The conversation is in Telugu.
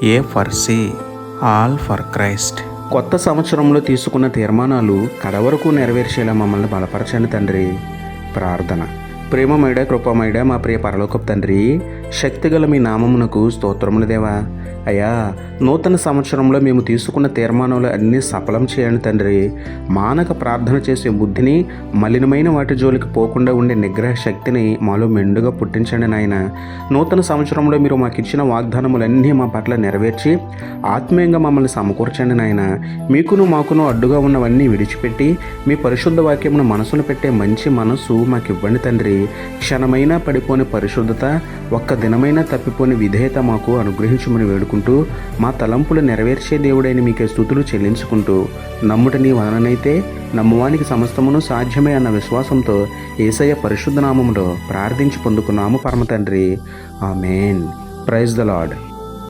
A for C, all for Christ. కొత్త సంవత్సరంలో తీసుకున్న తీర్మానాలు కడవరకు నెరవేర్చేలా మమ్మల్ని బలపరచండి తండ్రి. ప్రార్థన. ప్రేమమయుడ, కృపమయుడ, మా ప్రియ పరలోకపు తండ్రి, శక్తిగల మీ నామమునకు స్తోత్రములు దేవా. అయ్యా, నూతన సంవత్సరంలో మేము తీసుకున్న తీర్మానాలు అన్నీ సఫలం చేయండి తండ్రి. మానక ప్రార్థన చేసే బుద్ధిని, మలినమైన వాటి జోలికి పోకుండా ఉండే నిగ్రహ శక్తిని మాలో మెండుగా పుట్టించండి నాయన. నూతన సంవత్సరంలో మీరు మాకు ఇచ్చిన వాగ్దానములన్నీ మా పట్ల నెరవేర్చి ఆత్మీయంగా మమ్మల్ని సమకూర్చండి నాయన. మీకును మాకును అడ్డుగా ఉన్నవన్నీ విడిచిపెట్టి మీ పరిశుద్ధ వాక్యమును మనసును పెట్టే మంచి మనస్సు మాకు ఇవ్వండి తండ్రి. క్షణమైనా పడిపోని పరిశుద్ధత, ఒక్క దినమైనా తప్పిపోని విధేయత మాకు అనుగ్రహించమని వేడుకుంటూ, మా తలంపులు నెరవేర్చే దేవుడైన మీకే స్తుతులు చెల్లించుకుంటూ, నమ్ముట నీ వలననైతే నమ్మువానికి సమస్తమును సాధ్యమే అన్న విశ్వాసంతో యేసయ్య పరిశుద్ధ నామములో ప్రార్థించి పొందుకున్నాము పరమ తండ్రి. ఆమేన్. Praise the lord.